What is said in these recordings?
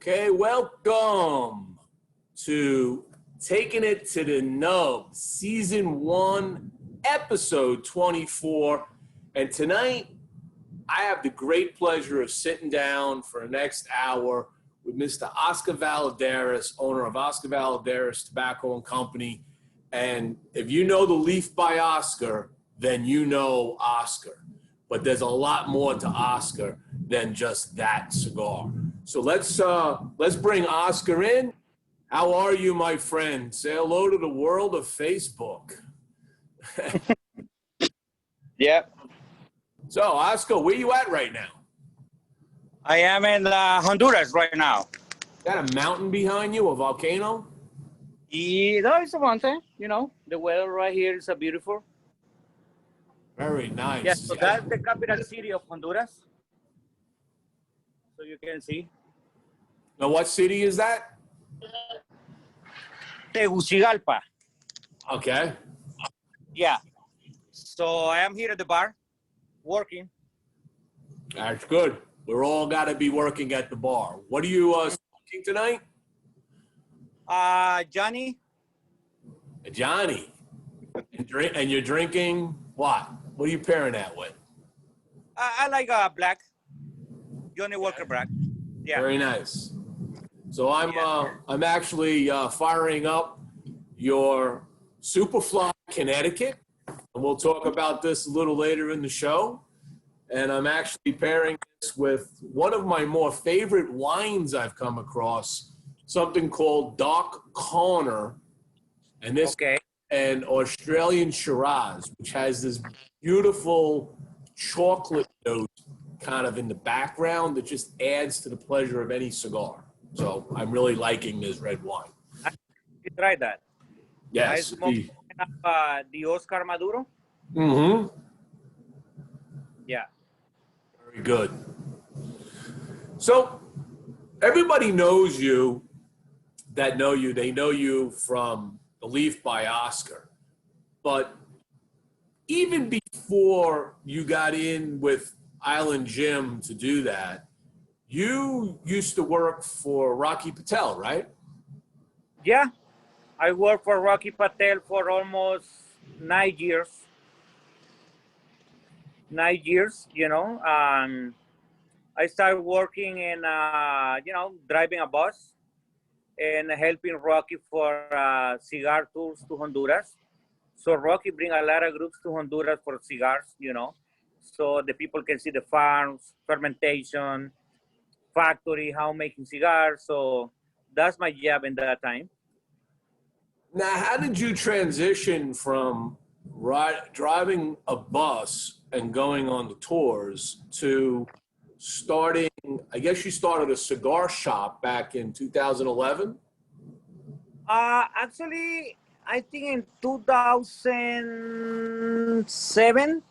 Okay, welcome to Taking It to the Nub, Season 1, Episode 24. And tonight, I have the great pleasure of sitting down for the next hour with Mr. Oscar Valladares, owner of Oscar Valladares Tobacco and Company. And if you know the leaf by Oscar, then you know Oscar. But there's a lot more to Oscar than just that cigar. So let's bring Oscar in. How are you, my friend? Say hello to the world of Facebook. Yeah. So, Oscar, where you at right now? I am in Honduras right now. Got a mountain behind you, a volcano? No, it's a mountain. You know, the weather right here is beautiful. Very nice. Yes, so that's the capital city of Honduras. So you can see. Now, what city is that? Tegucigalpa. Okay. Yeah. So I am here at the bar, working. That's good. We're all got to be working at the bar. What are you smoking tonight? Johnny. Johnny. And you're drinking what? What are you pairing that with? I like black. Johnny Walker Black. Yeah. Very nice. So I'm actually firing up your Superfly Connecticut, and we'll talk about this a little later in the show. And I'm actually pairing this with one of my more favorite wines I've come across, something called Dark Corner, and this an Australian Shiraz, which has this beautiful chocolate note kind of in the background that just adds to the pleasure of any cigar. So I'm really liking this red wine. You try that. Yes. I smoked the Oscar Maduro. Mm-hmm. Yeah. Very good. So everybody knows you that know you. They know you from the Leaf by Oscar. But even before you got in with Island Jim to do that, you used to work for Rocky Patel, right? Yeah. I worked for Rocky Patel for almost 9 years. 9 years, you know. I started working in, driving a bus and helping Rocky for cigar tours to Honduras. So Rocky bring a lot of groups to Honduras for cigars, you know, so the people can see the farms, fermentation, factory, how making cigars. So that's my job in that time. Now, how did you transition from driving a bus and going on the tours to starting, I guess you started a cigar shop back in 2011? Actually, I think in 2007,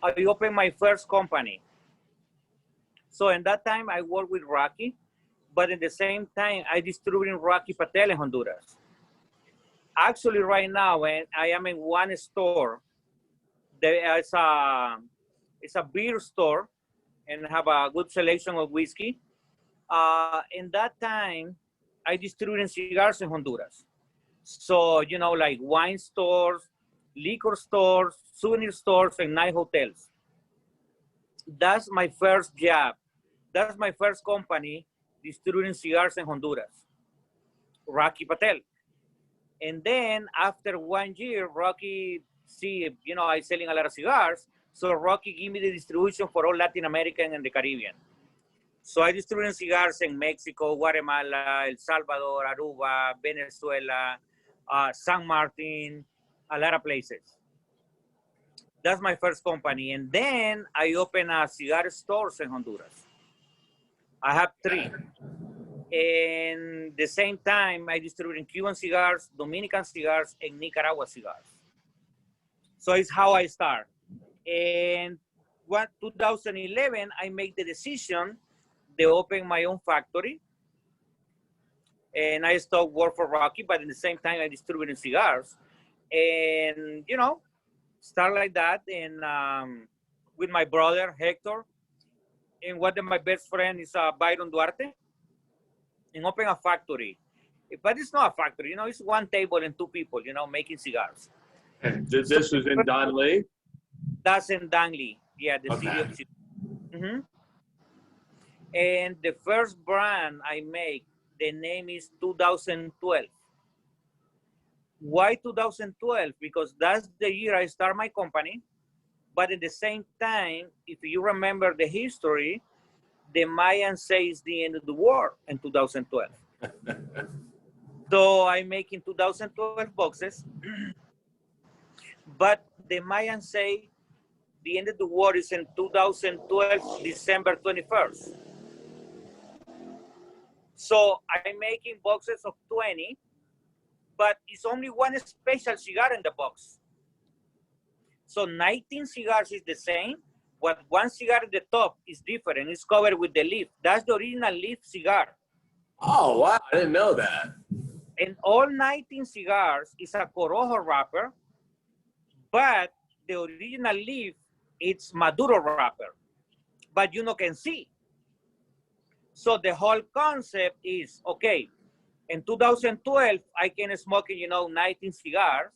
I opened my first company. So in that time, I worked with Rocky, but at the same time, I distributed Rocky Patel in Honduras. Actually, right now, I am in one store. There is it's a beer store and have a good selection of whiskey. In that time, I distributed cigars in Honduras. So, you know, like wine stores, liquor stores, souvenir stores, and night hotels. That's my first job. That's my first company distributing cigars in Honduras, Rocky Patel. And then after 1 year, Rocky see, you know, I selling a lot of cigars. So Rocky give me the distribution for all Latin American and the Caribbean. So I distribute cigars in Mexico, Guatemala, El Salvador, Aruba, Venezuela, San Martin, a lot of places. That's my first company. And then I open a cigar stores in Honduras. I have 3. And the same time, I distribute Cuban cigars, Dominican cigars, and Nicaragua cigars. So it's how I start. And 2011, I make the decision to open my own factory. And I stopped work for Rocky, but at the same time, I distributed cigars. And, you know, start like that. And with my brother, Hector. And one of my best friends is Byron Duarte. and open a factory. But it's not a factory, you know, it's one table and two people, you know, making cigars. And this was in Don Lee? That's in Dangley, yeah, the city of Cigar. And the first brand I make, the name is 2012. Why 2012? Because that's the year I start my company. But at the same time, if you remember the history, the Mayans say it's the end of the war in 2012. So I make in 2012 boxes. But the Mayans say the end of the war is in 2012, December 21st. So I'm making boxes of 20, but it's only one special cigar in the box. So 19 cigars is the same, but one cigar at the top is different. It's covered with the leaf. That's the original leaf cigar. Oh, wow. I didn't know that. And all 19 cigars is a Corojo wrapper, but the original leaf, it's Maduro wrapper, but you can see. So the whole concept is, okay, in 2012, I can smoke, 19 cigars,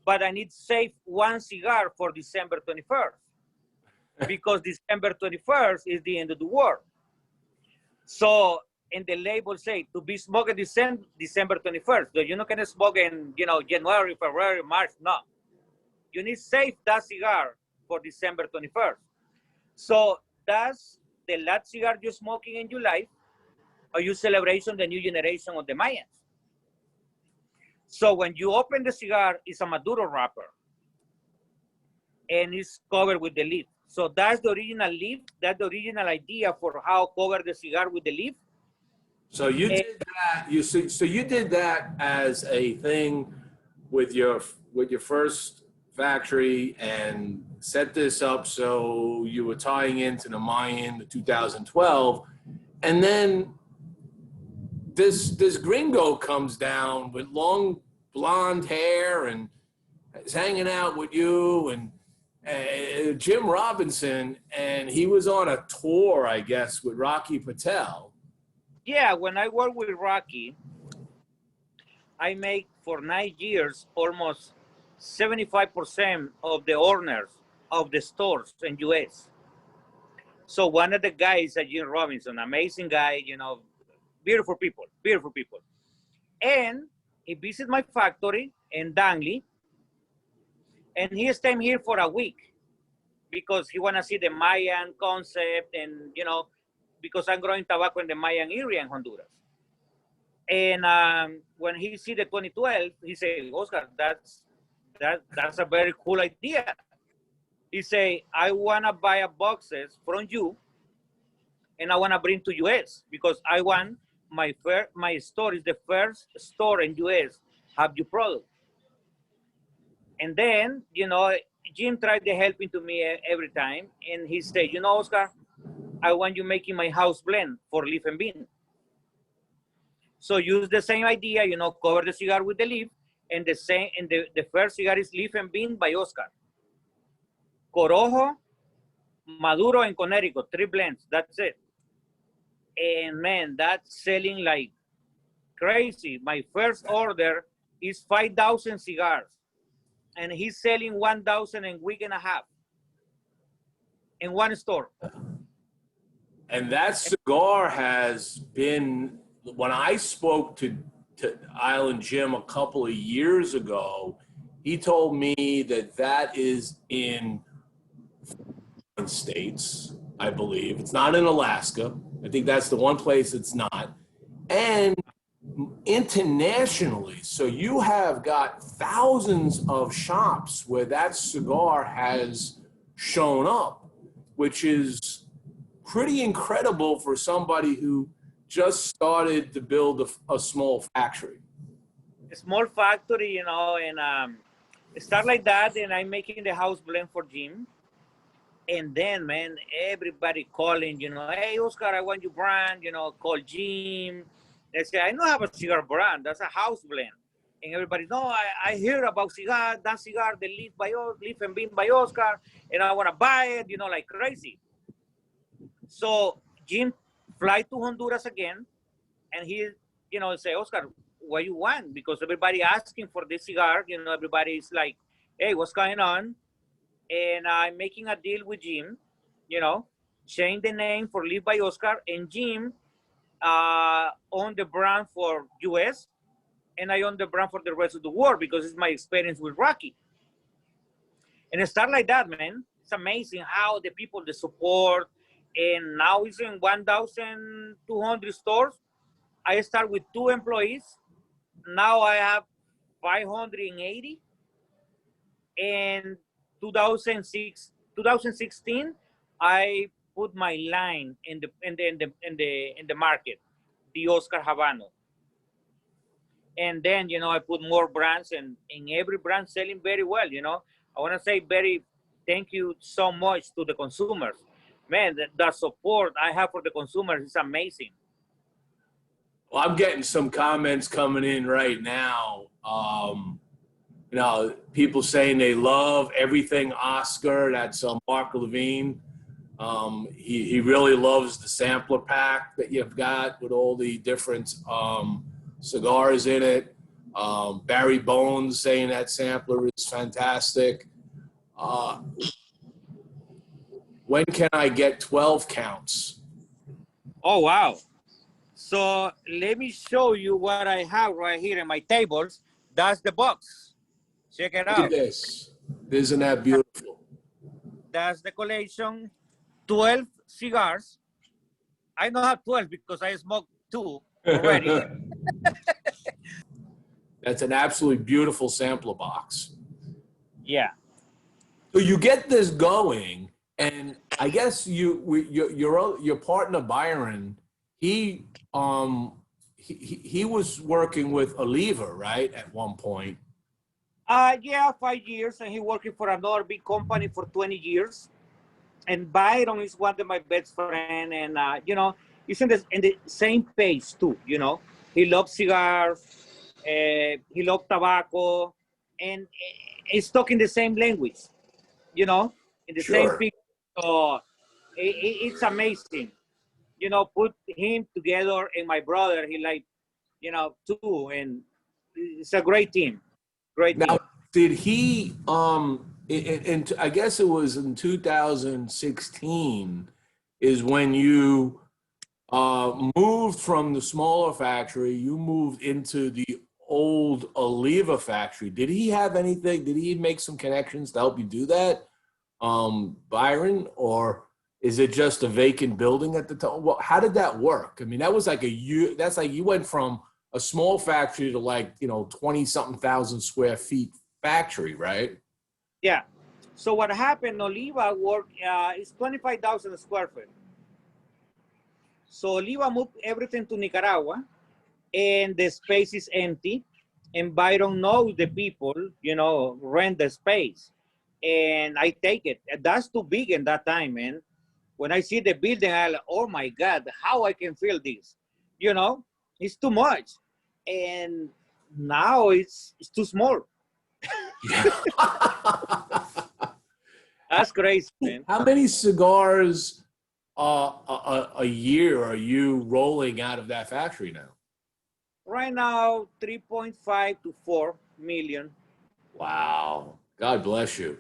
but I need to save one cigar for December 21st, because December 21st is the end of the war. So, and the label say to be smoked December 21st. So you can smoke in, January, February, March. No, you need to save that cigar for December 21st. So that's the last cigar you're smoking in your life, or you celebration the new generation of the Mayans. So when you open the cigar, it's a Maduro wrapper, and it's covered with the leaf. So that's the original leaf. That's the original idea for how cover the cigar with the leaf. So you did that. So you did that as a thing with your first factory, and set this up so you were tying into the Mayan, the 2012, and then this gringo comes down with long blonde hair and is hanging out with you and Jim Robinson, and he was on a tour, I guess, with Rocky Patel. Yeah, when I work with Rocky, I make for 9 years almost 75% of the owners of the stores in US. So one of the guys at Jim Robinson, amazing guy, beautiful people. And he visited my factory in Dangley, and he stayed here for a week because he want to see the Mayan concept, and, because I'm growing tobacco in the Mayan area in Honduras. And when he see the 2012, he said, Oscar, that's a very cool idea. He say, I want to buy boxes from you, and I want to bring to US, because I want my store is the first store in US have your product. And then, Jim tried to help to me every time, and he said, Oscar, I want you making my house blend for leaf and bean. So use the same idea, cover the cigar with the leaf, and the first cigar is leaf and bean by Oscar. Corojo, Maduro, and Connecticut, 3 blends, that's it. And man, that's selling like crazy. My first order is 5,000 cigars, and he's selling 1,000 in a week and a half in one store. And that cigar has been, when I spoke to Island Jim a couple of years ago, he told me that is in states, I believe. It's not in Alaska. I think that's the one place it's not. And internationally, so you have got thousands of shops where that cigar has shown up, which is pretty incredible for somebody who just started to build a small factory. A small factory, and start like that, and I'm making the house blend for Jim. And then, man, everybody calling, hey, Oscar, I want your brand, call Jim. They say, I don't have a cigar brand, that's a house blend. And everybody, no, I hear about cigar, that cigar, the leaf and bean by Oscar, and I want to buy it, like crazy. So Jim fly to Honduras again, and he, say, Oscar, what you want? Because everybody asking for this cigar, everybody's like, hey, what's going on? And I'm making a deal with Jim, change the name for Live by Oscar, and Jim own the brand for US, and I own the brand for the rest of the world because it's my experience with Rocky. And it started like that, man. It's amazing how the people, the support, and now it's in 1,200 stores. I start with 2 employees. Now I have 580. And 2016, I put my line in the market, the Oscar Habano. And then, I put more brands, and every brand selling very well, I want to say thank you so much to the consumers. Man, the support I have for the consumers is amazing. Well, I'm getting some comments coming in right now. People saying they love everything Oscar. That's Mark Levine. He really loves the sampler pack that you've got with all the different cigars in it. Barry Bones saying that sampler is fantastic. When can I get 12 counts? Oh, wow. So let me show you what I have right here in my tables. That's the box. Check it out. Look at this. Isn't that beautiful? That's the collection. 12 cigars. I don't have 12 because I smoked 2 already. That's an absolutely beautiful sampler box. Yeah. So you get this going, and I guess your partner Byron, he was working with Oliva, right, at one point. Yeah, 5 years, and he working for another big company for 20 years. And Byron is one of my best friends, and he's in the same page too. He loves cigars, he loves tobacco, and he's talking the same language. In the same picture. So it's amazing. Put him together and my brother, he like, too, and it's a great team. Great team. Now, did he, I guess it was in 2016 is when you moved from the smaller factory, you moved into the old Oliva factory. Did he have anything, did he make some connections to help you do that, Byron, or is it just a vacant building at the time? Well, how did that work? I mean, that was like that's like you went from a small factory to like, 20-something thousand square feet factory, right? Yeah. So what happened, Oliva work is 25,000 square feet. So Oliva moved everything to Nicaragua, and the space is empty. And Byron knows the people, rent the space. And I take it. That's too big in that time, man. When I see the building, I'm like, oh my God, how I can feel this? It's too much. And now it's too small. That's crazy, man. How many cigars a year are you rolling out of that factory now? Right now, 3.5 to 4 million. Wow. God bless you.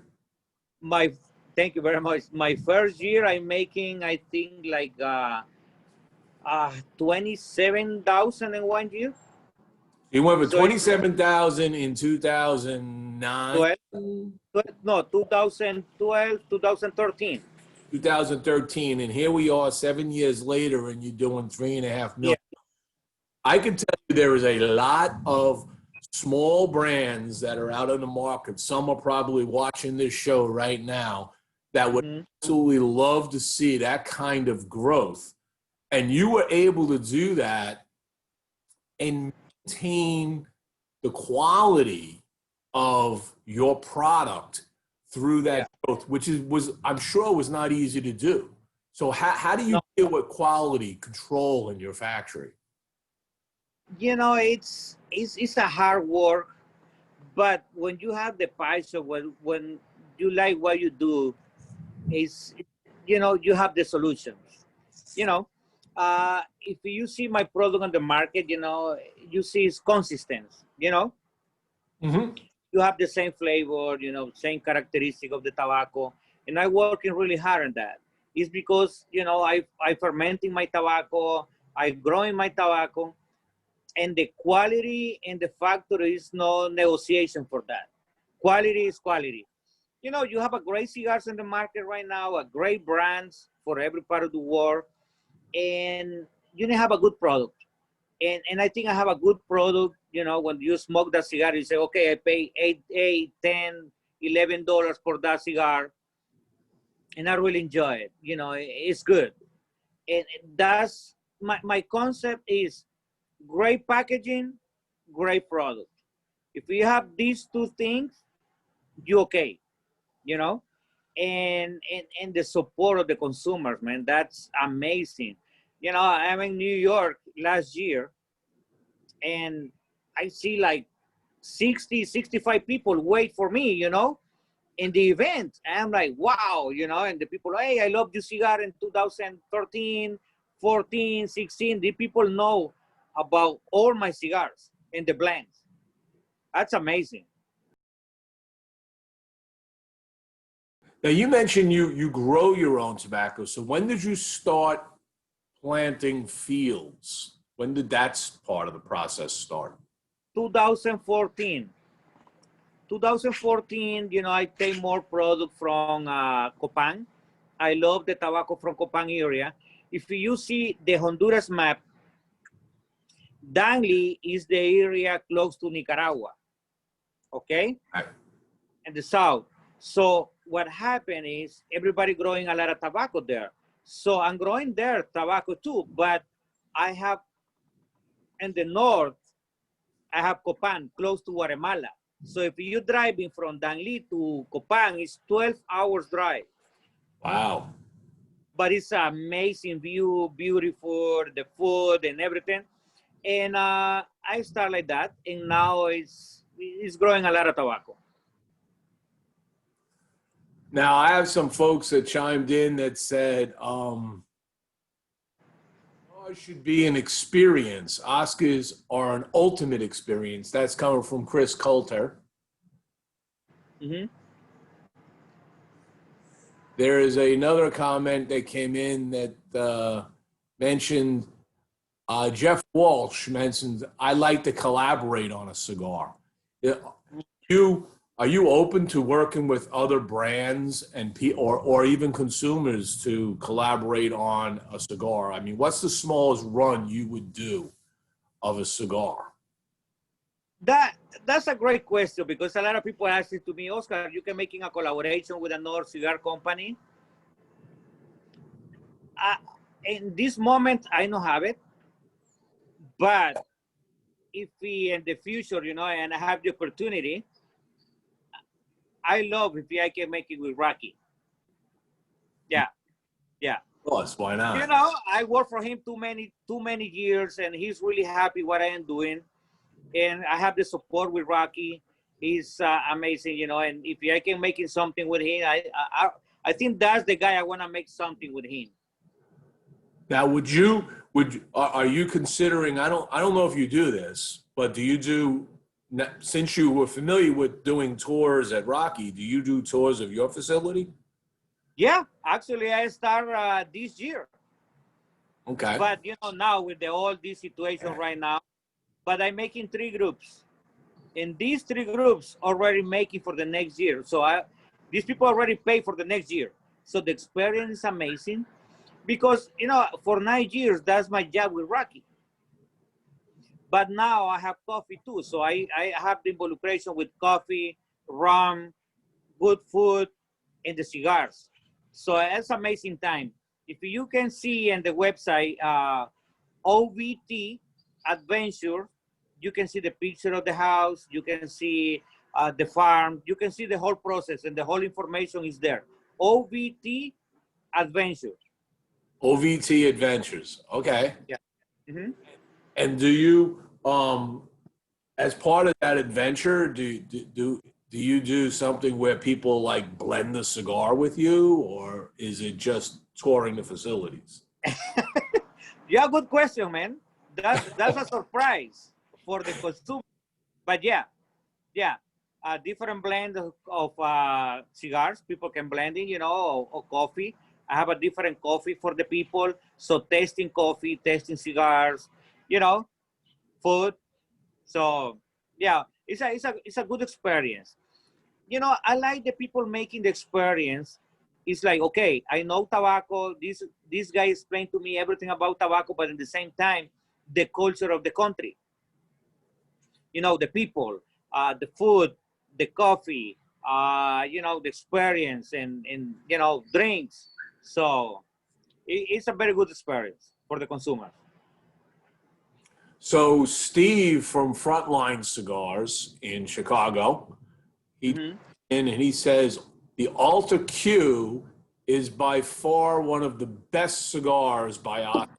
Thank you very much. My first year, I'm making, I think, like 27,000 in 1 year. You went for 27,000 in 2009? No, 2012, 2013. 2013, and here we are 7 years later, and you're doing 3.5 million. Yeah. I can tell you there is a lot of small brands that are out in the market. Some are probably watching this show right now that would absolutely love to see that kind of growth. And you were able to do that and maintain the quality of your product through that growth, which I'm sure was not easy to do. So how do you deal with quality control in your factory? It's a hard work, but when you have the passion, when you like what you do, you have the solutions. If you see my product on the market, you see it's consistent. Mm-hmm. You have the same flavor, same characteristic of the tobacco, and I'm working really hard on that. It's because I fermenting my tobacco, I growing my tobacco, and the quality and the factory is no negotiation for that. Quality is quality. You have a great cigars in the market right now, a great brands for every part of the world, and you need to have a good product. And I think I have a good product. When you smoke that cigar, you say, okay, I pay eight, 10, $11 for that cigar, and I really enjoy it. It's good. And that's my concept is great packaging, great product. If you have these two things, you okay, you know, and the support of the consumers, man, that's amazing. I'm in New York last year, and I see like 60, 65 people wait for me, in the event. And I'm like, wow, and the people, hey, I love your cigar in 2013, 14, 16. The people know about all my cigars and the blends. That's amazing. Now you mentioned you grow your own tobacco. So when did you start planting fields? When did that part of the process start? 2014. 2014, I take more product from Copan. I love the tobacco from Copan area. If you see the Honduras map, Danley is the area close to Nicaragua, okay? Right. In the south. So what happened is everybody growing a lot of tobacco there. So I'm growing there tobacco too, but I have in the north, I have Copan close to Guatemala. So if you're driving from Danlí to Copan, it's 12 hours drive. Wow. But it's an amazing view, beautiful, the food and everything. And I start like that, and now it's growing a lot of tobacco. Now I have some folks that chimed in that said, it should be an experience. Oscars are an ultimate experience. That's coming from Chris Coulter. Mm-hmm. There is another comment that came in that mentioned Jeff Walsh mentioned, I like to collaborate on a cigar. Are you open to working with other brands and or even consumers to collaborate on a cigar? I mean, what's the smallest run you would do of a cigar? That's a great question, because a lot of people ask it to me, Oscar, you can making a collaboration with another cigar company. In this moment, I don't have it, but if we in the future, and I have the opportunity, I love if I can make it with Rocky. Yeah. Of course, why not? I worked for him too many years, and he's really happy what I am doing. And I have the support with Rocky. He's amazing, and if I can make it something with him, I think that's the guy I want to make something with him. Now, are you considering? I don't know if you do this, but since you were familiar with doing tours at Rocky, do you do tours of your facility? Yeah, actually, I start this year. Okay. But now with all this situation right now, but I'm making 3 groups, and these 3 groups already making for the next year. So these people already pay for the next year. So the experience is amazing, because for 9 years that's my job with Rocky. But now I have coffee too, so I have the involucration with coffee, rum, good food, and the cigars. So it's amazing time. If you can see in the website, OVT Adventure, you can see the picture of the house, you can see the farm, you can see the whole process, and the whole information is there. OVT Adventure. OVT Adventures. Okay. Yeah. Mm-hmm. And do you, as part of that adventure, do you do something where people like blend the cigar with you, or is it just touring the facilities? Yeah, good question, man. That's a surprise for the consumer. But yeah, a different blend of cigars. People can blend in, or coffee. I have a different coffee for the people. So tasting coffee, tasting cigars, you know, food. So yeah, it's a good experience. I like the people making the experience. It's like, okay, I know tobacco. This guy explained to me everything about tobacco, but at the same time, the culture of the country. The people, the food, the coffee, the experience, and drinks. So it's a very good experience for the consumer. So Steve from Frontline Cigars in Chicago, he Hmm. and he says the Alta Q is by far one of the best cigars by Oscar.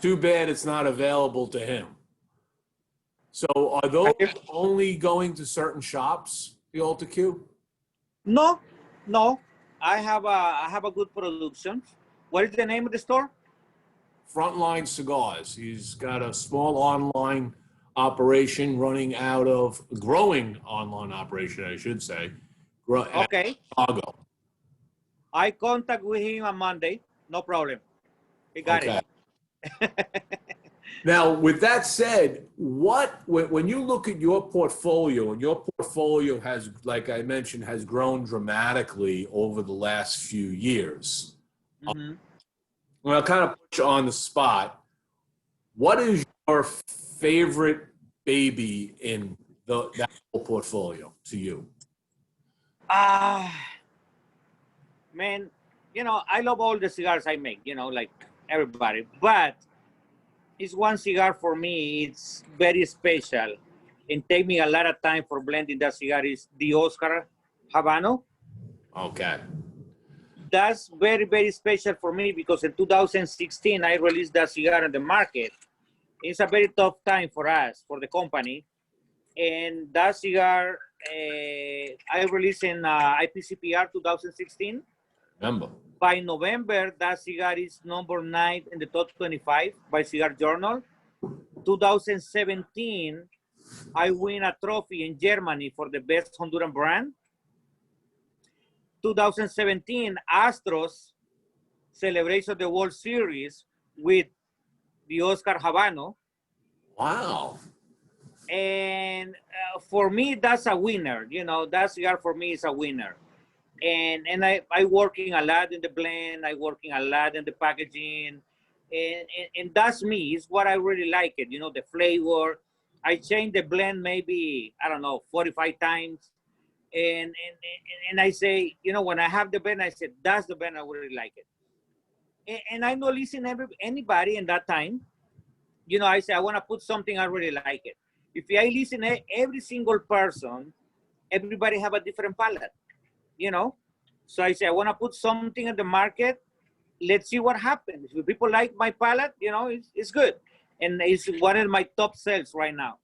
Too bad it's not available to him. So are those only going to certain shops, the Alta Q? No, no, I have a good production. What is the name of the store? Frontline Cigars. He's got a small online operation running out of growing online operation, I should say, out of Okay, Chicago. I contact with him on Monday. No problem. He got Okay. it. Now, with that said, when you look at your portfolio, and your portfolio has, like I mentioned, has grown dramatically over the last few years. Hmm. Well, I'll kind of put you on the spot. What is your favorite baby in that whole portfolio to you? Ah, man, I love all the cigars I make, like everybody. But it's one cigar for me. It's very special, and take me a lot of time for blending that cigar. Is the Oscar Habano. Okay. That's very, very special for me because in 2016 I released that cigar on the market. It's a very tough time for us, for the company, and that cigar I released in IPCPR 2016. Remember. By November, that cigar is number 9 in the top 25 by Cigar Journal. 2017, I win a trophy in Germany for the best Honduran brand. 2017, Astros celebration of the World Series with the Oscar Habano. Wow. And for me, that's a winner. That cigar for me is a winner. And I working a lot in the blend. I working a lot in the packaging. And that's me. It's what I really like it. The flavor. I change the blend maybe, I don't know, 45 times. And I say, when I have the blend, I said, that's the blend I really like it. And I don't listen anybody in that time. I say, I want to put something, I really like it. If I listen to every single person, everybody have a different palate, So I say, I want to put something in the market. Let's see what happens. If people like my palette, it's good. And it's one of my top sales right now.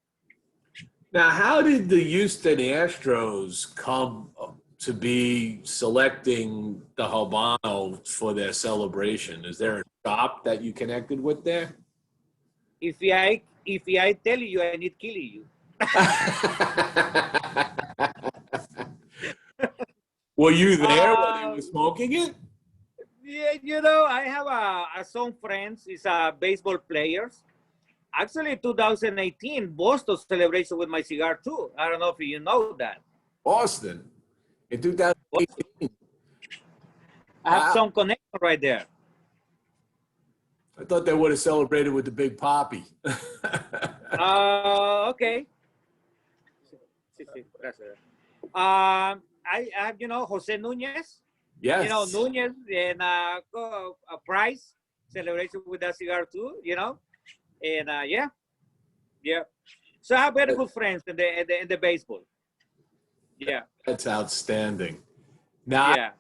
Now, how did the Houston Astros come to be selecting the Habano for their celebration? Is there a shop that you connected with there? If I tell you, I need killing you. Were you there when they were smoking it? Yeah, I have some friends. It's baseball players. Actually, 2018, Boston celebration with my cigar too. I don't know if you know that. Boston in 2018. I have some connection right there. I thought they would have celebrated with the Big Poppy. Okay. I have, Jose Nunez. Yes. Nunez and Price celebration with that cigar too, And yeah. So I have very good friends in the baseball. Yeah. That's outstanding. Now, Yeah.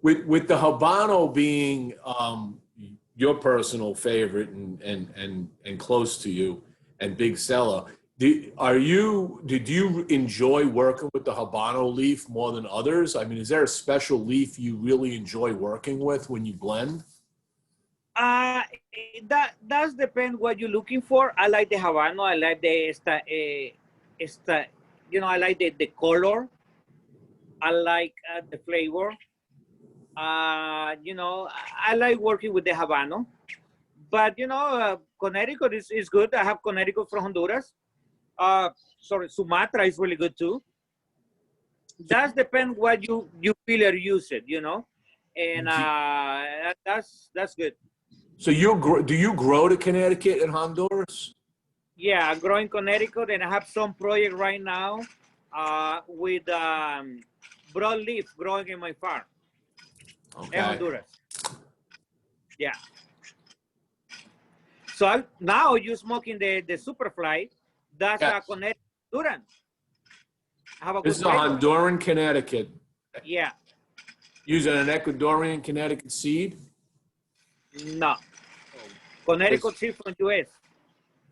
with the Habano being your personal favorite and close to you and big seller, did you enjoy working with the Habano leaf more than others? I mean, is there a special leaf you really enjoy working with when you blend? Uh, that does depend what you're looking for. I like the Habano. I like I like the color. I like the flavor. I like working with the Habano. But, Connecticut is good. I have Connecticut from Honduras. Sumatra is really good too. Does depend what you feel or use it, and that's good. So do you grow to Connecticut in Honduras? Yeah, I grow in Connecticut, and I have some project right now with broadleaf growing in my farm in Honduras. Yeah. So now you're smoking the Superfly. That's a Connecticut Honduran. This is a Honduran Connecticut. Yeah. Using an Ecuadorian Connecticut seed? No. Connecticut seed from US.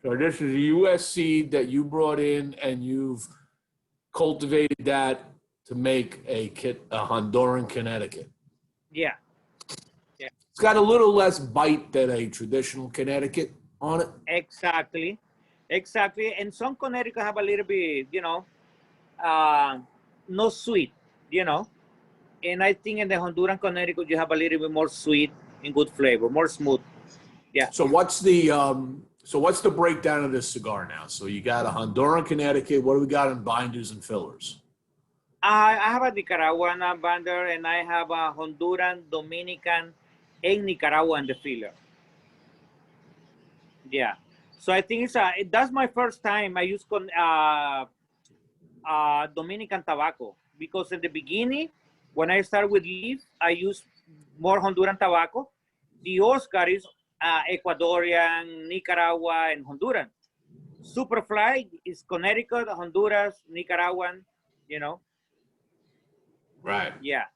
So this is a US seed that you brought in, and you've cultivated that to make a Honduran Connecticut. Yeah. Yeah. It's got a little less bite than a traditional Connecticut on it. Exactly. And some Connecticut have a little bit, no sweet, And I think in the Honduran Connecticut, you have a little bit more sweet and good flavor, more smooth. Yeah. So what's the breakdown of this cigar now? So you got a Honduran Connecticut. What do we got in binders and fillers? I have a Nicaraguan binder, and I have a Honduran, Dominican, and Nicaraguan the filler. Yeah. So I think that's my first time I use Dominican tobacco, because in the beginning, when I started with leaf, I used more Honduran tobacco. The Oscar is Ecuadorian, Nicaragua, and Honduran. Superfly is Connecticut, Honduras, Nicaraguan, Right. Yeah.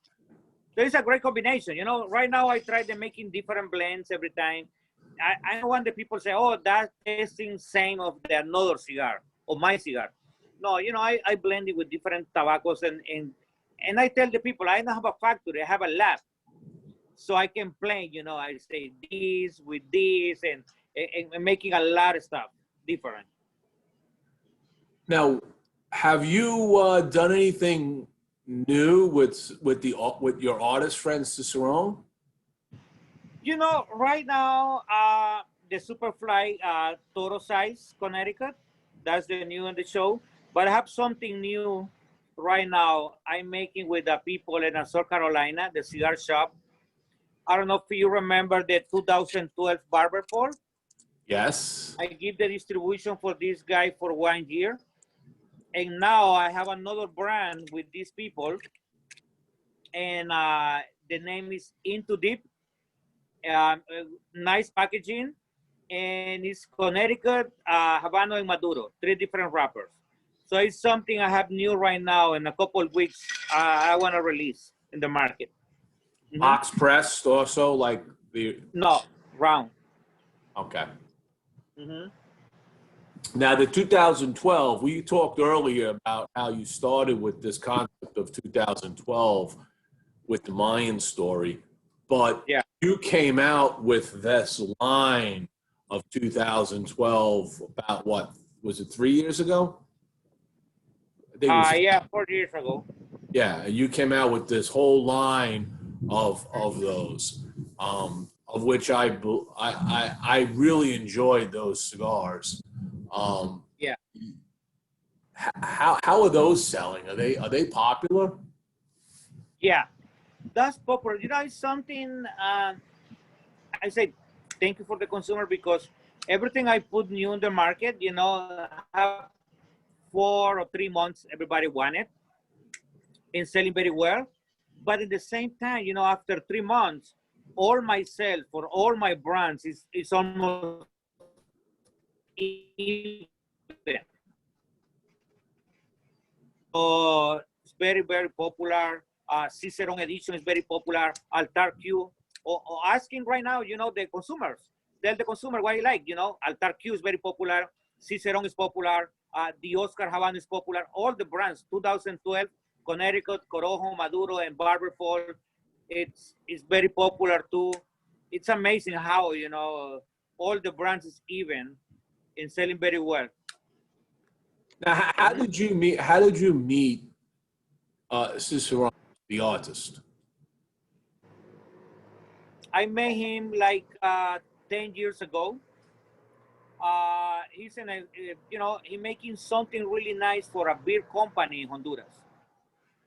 So it's a great combination. Right now I try to making different blends every time. I don't want the people say, oh, that tasting same of the another cigar or my cigar. No, I blend it with different tobaccos, and I tell the people, I don't have a factory, I have a lab. So I can blend, I say this with this, and making a lot of stuff different. Now, have you done anything new with your artist friends Cicerone? Right now, the Superfly Toro size Connecticut, that's the new in the show. But I have something new right now. I'm making with the people in South Carolina, the cigar shop. I don't know if you remember the 2012 Barber Pole. Yes. I give the distribution for this guy for 1 year. And now I have another brand with these people. And the name is Into Deep. Nice packaging. And it's Connecticut, Habano, and Maduro. 3 different wrappers. So it's something I have new right now. In a couple of weeks, I want to release in the market. Mm-hmm. Box pressed also, like the... No, round. Okay. Mm-hmm. Now, the 2012, we talked earlier about how you started with this concept of 2012 with the Mayan story, but yeah, you came out with this line of 2012 about what, was it 3 years ago? Yeah, 4 years ago. Yeah, you came out with this whole line of those, of which I really enjoyed those cigars. Yeah. How are those selling? Are they popular? Yeah, that's popular. It's something I say thank you for the consumer, because everything I put new in the market, have 4 or 3 months, everybody want it and selling very well. But at the same time, after 3 months, all my sales for all my brands is almost even. So it's very, very popular. Cicerone edition is very popular. Altar Q. Or asking right now, the consumers. Tell the consumer what you like. Altar Q is very popular. Cicerone is popular. The Oscar Habano is popular. All the brands, 2012, Connecticut, Corojo, Maduro, and Barber Pole, it's very popular too. it's amazing how, you know, all the brands is even in selling very well. Now, how did you meet? How did you meet Cicerone, the artist? I met him like 10 years ago. He's in a, you know, he making something really nice for a beer company in Honduras.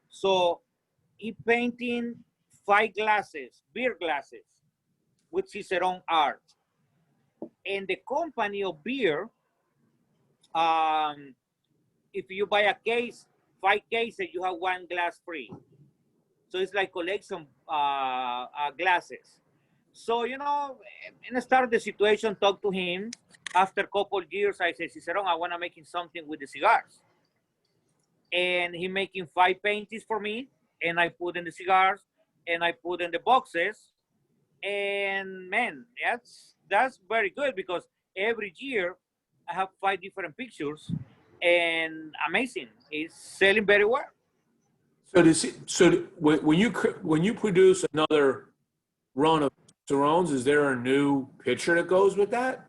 So he painting 5 glasses, beer glasses, with Cicerone art. And the company of beer, if you buy a case, 5 cases, you have 1 glass free. So it's like collection glasses. So, you know, in the start of the situation, talk to him. After a couple of years, I said, Cicerone, I want to making something with the cigars. And he making 5 paintings for me, and I put in the cigars, and I put in the boxes. And man, that's very good because every year I have 5 different pictures, and amazing. It's selling very well. When you produce another run of Cicerones, is there a new picture that goes with that?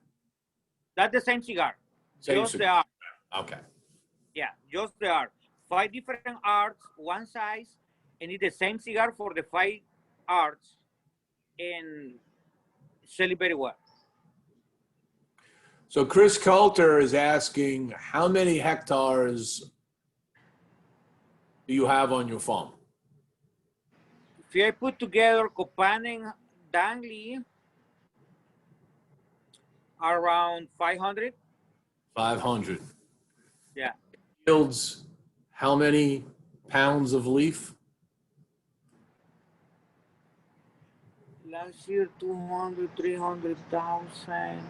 That's the same cigar. Same Just the cigar. art. Okay. Yeah, just the art. 5 different arts, one size, and it's the same cigar for the 5 arts, and selling very well. So Chris Coulter is asking, how many hectares do you have on your farm? If I put together Copan and Dangli, around 500. 500. Yeah. Yields how many pounds of leaf? Last year, 200, 300,000.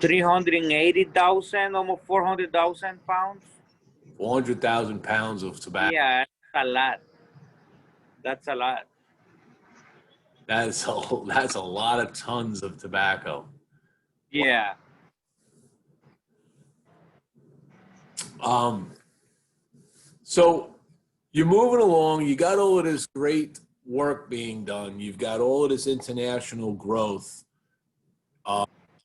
380,000, almost 400,000 pounds. 400,000 pounds of tobacco. Yeah, that's a lot. That's a lot. That's a lot of tons of tobacco. Yeah. So you're moving along. You got all of this great work being done. You've got all of this international growth.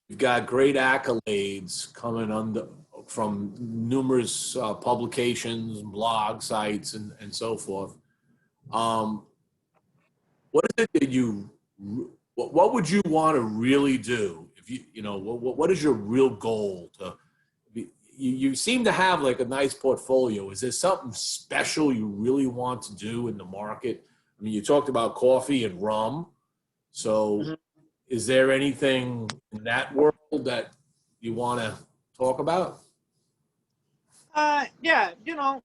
You've got great accolades coming from numerous publications, blog sites, and so forth. What is it that what would you want to really do if what is your real goal to be? You seem to have like a nice portfolio. Is there something special you really want to do in the market? I mean, you talked about coffee and rum. So is there anything in that world that you want to talk about? Yeah, you know,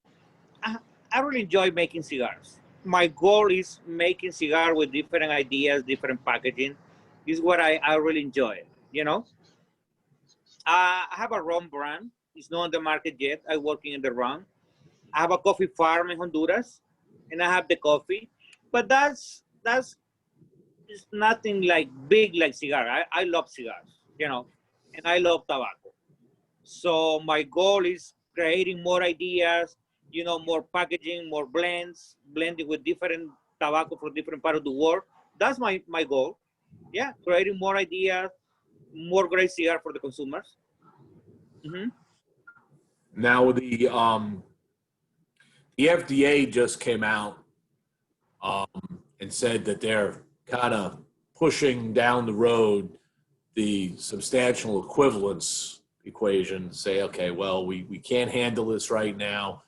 I really enjoy making cigars. My goal is making cigar with different ideas, different packaging. This is what I really enjoy, you know. I have a rum brand. It's not on the market yet. I'm working in the rum. I have a coffee farm in Honduras, and I have the coffee. But that's it's nothing like big like cigar. I love cigars, you know, and I love tobacco. So my goal is creating more ideas, you know, more packaging, more blends, blending with different tobacco from different part of the world. That's my goal. Yeah, creating more ideas, more great cigar for the consumers. Mm-hmm. Now the FDA just came out and said that they're kind of pushing down the road the substantial equivalence equation. Say, okay, well, we can't handle this right now.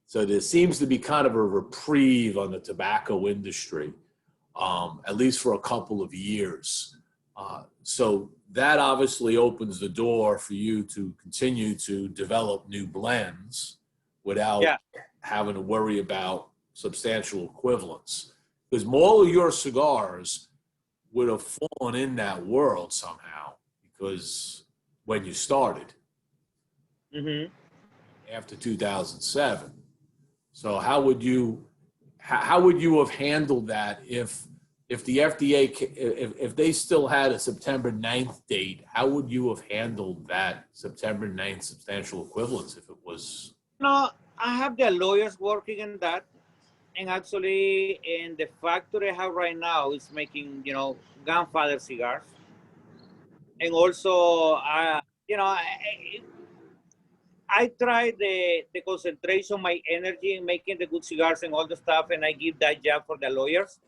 So there seems to be kind of a reprieve on the tobacco industry, at least for a couple of years. So that obviously opens the door for you to continue to develop new blends without having to worry about substantial equivalence. Because all of your cigars would have fallen in that world somehow, because when you started after 2007. So how would you have handled that if the FDA, if they still had a September 9th date, how would you have handled that September 9th substantial equivalence if it was? No, I have the lawyers working in that. And actually, in the factory I have right now is making, grandfather cigars. And also, I try the concentration, my energy in making the good cigars and all the stuff, and I give that job for the lawyers.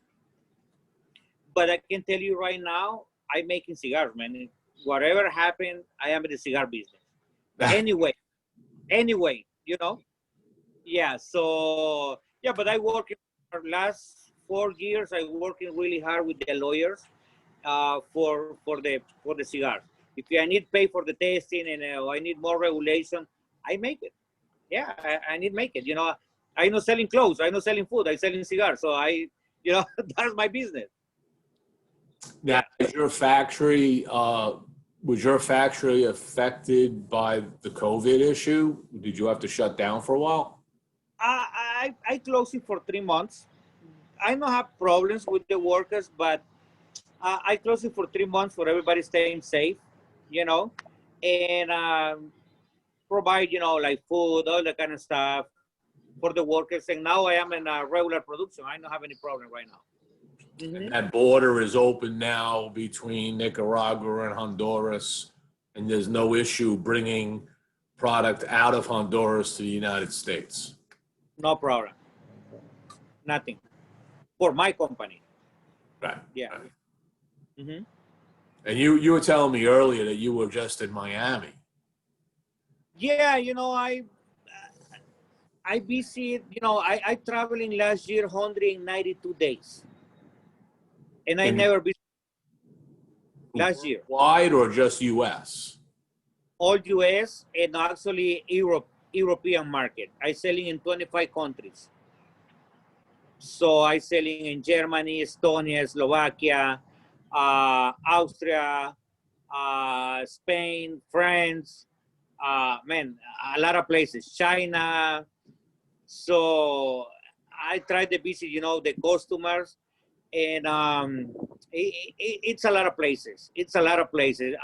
But I can tell you right now, I'm making cigars, man. Whatever happened, I am in the cigar business. Anyway, Yeah. So yeah, but I work for last 4 years. I working really hard with the lawyers for the cigars. If I need pay for the testing and I need more regulation, I make it. Yeah, I need make it. I know selling clothes. I know selling food. I selling cigars. So that's my business. Now, is your factory, was your factory affected by the COVID issue? Did you have to shut down for a while? I closed it for 3 months. I don't have problems with the workers, but I closed it for 3 months for everybody staying safe, and provide, like food, all that kind of stuff for the workers. And now I am in a regular production. I don't have any problem right now. And that border is open now between Nicaragua and Honduras, and there's no issue bringing product out of Honduras to the United States. No problem. Nothing. For my company. Right. Yeah. Right. Mm-hmm. And you were telling me earlier that you were just in Miami. Yeah, I visit, I traveling last year 192 days. And I never visited last year. Wide or just U.S.? All U.S. and actually European market. I selling in 25 countries. So I selling in Germany, Estonia, Slovakia, Austria, Spain, France, a lot of places, China. So I try to visit, the customers, and it's a lot of places. It's a lot of places.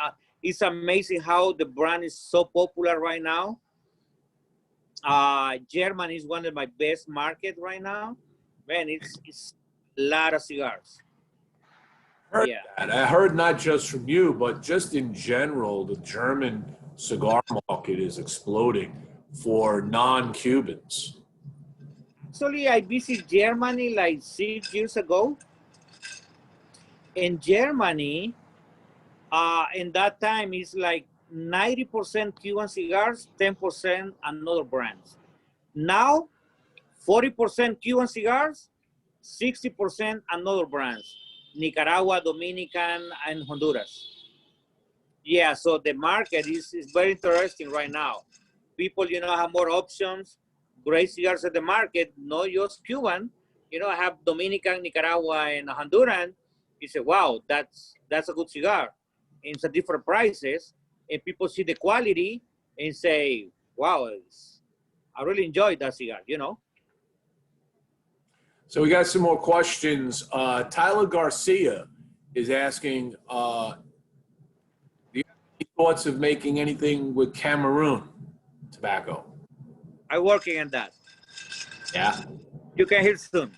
It's amazing how the brand is so popular right now. Germany is one of my best market right now. Man, it's a lot of cigars. Heard that. I heard not just from you, but just in general, the German cigar market is exploding for non-Cubans. Actually, I visited Germany like 6 years ago. In Germany, in that time, it's like 90% Cuban cigars, 10% another brands. Now, 40% Cuban cigars, 60% another brands. Nicaragua, Dominican, and Honduras. Yeah, so the market is very interesting right now. People, have more options, great cigars at the market, not just Cuban. Have Dominican, Nicaragua, and Honduran. You say, wow, that's a good cigar. And it's a different prices, and people see the quality and say, wow, I really enjoyed that cigar, So we got some more questions. Tyler Garcia is asking, do you have any thoughts of making anything with Cameroon tobacco? I'm working on that. Yeah. You can hear soon.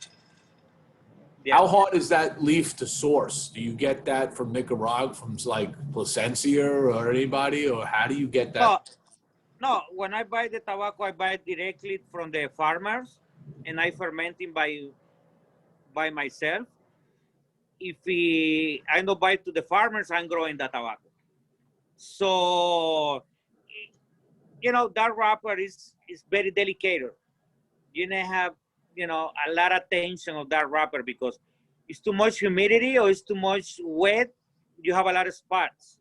Yeah. How hard is that leaf to source? Do you get that from Nicaragua, from like Placencia or anybody, or how do you get that? No, when I buy the tobacco, I buy it directly from the farmers, and I ferment it by myself. If I don't buy it to the farmers, I'm growing the tobacco. So, that wrapper is very delicate. You need to have, a lot of attention of that wrapper, because it's too much humidity or it's too much wet, you have a lot of spots.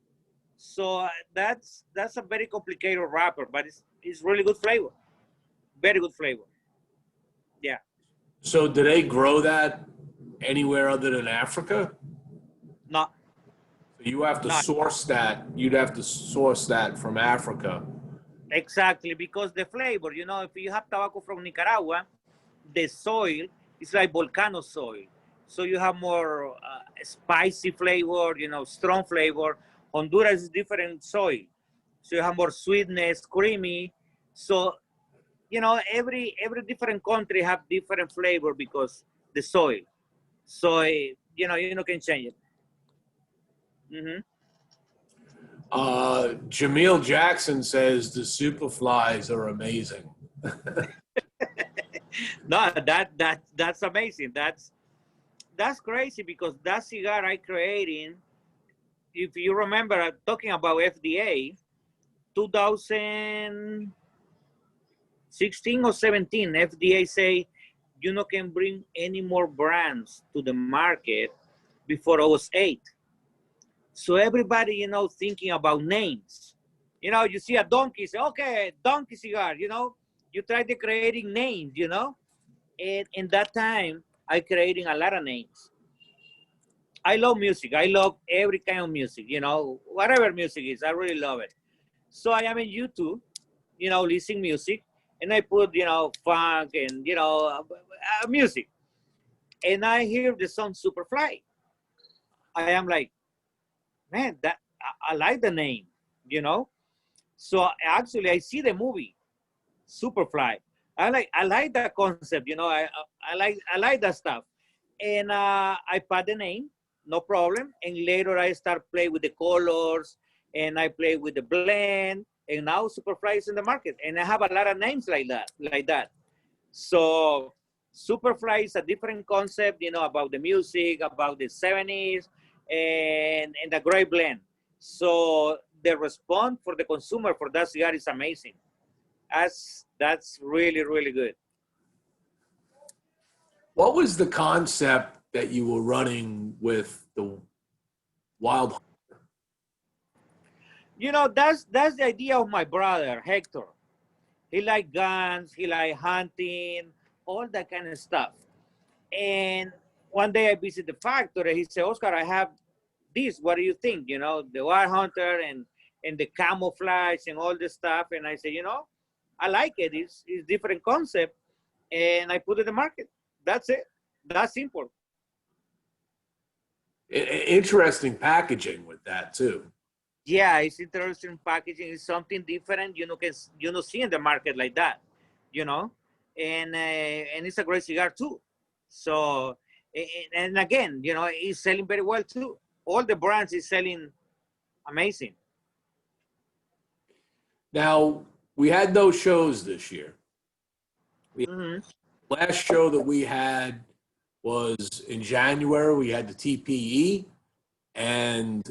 So that's a very complicated wrapper, but it's really good flavor. Very good flavor. Yeah. So do they grow that anywhere other than Africa? No. You have to source that. You'd have to source that from Africa. Exactly, because the flavor, if you have tobacco from Nicaragua, the soil is like volcano soil. So you have more spicy flavor, strong flavor. Honduras is different soil. So you have more sweetness, creamy. So, you know, every different country have different flavor because the soil. Soy, you know, can change it. Mm-hmm. Jamil Jackson says the Superflies are amazing. No, that's amazing. That's crazy because that cigar I creating, if you remember, I'm talking about FDA, 2016 or 17, FDA say you know can bring any more brands to the market before I was 8. So everybody, you know, thinking about names. You know, you see a donkey, say, okay, donkey cigar, you know, you try to creating names, you know. And in that time, I creating a lot of names. I love music. I love every kind of music, you know, whatever music is, I really love it. So I am in YouTube, you know, listening music, and I put, you know, funk and, you know, music. And I hear the song Superfly. I am like, man, that I like the name, you know. So actually, I see the movie Superfly. I like that concept, you know. I like that stuff, and I put the name, no problem. And later I start play with the colors, and I play with the blend, and now Superfly is in the market, and I have a lot of names like that. So Superfly is a different concept, you know, about the music, about the 70s, and the great blend. So the response for the consumer for that cigar is amazing. That's really, really good. What was the concept that you were running with the Wild? You know, that's the idea of my brother, Hector. He like guns, he like hunting, all that kind of stuff. And one day I visit the factory. He said, Oscar, I have this. What do you think? You know, the wild hunter and the camouflage and all this stuff. And I said, you know, I like it. It's different concept. And I put it in the market. That's it. That's simple. Interesting packaging with that too. Yeah, it's interesting packaging. It's something different. You know, can you know see in the market like that, you know, and it's a great cigar too. So and again, you know, it's selling very well too. All the brands is selling amazing. Now we had those shows this year. Hmm. Last show that we had was in January. We had the TPE, and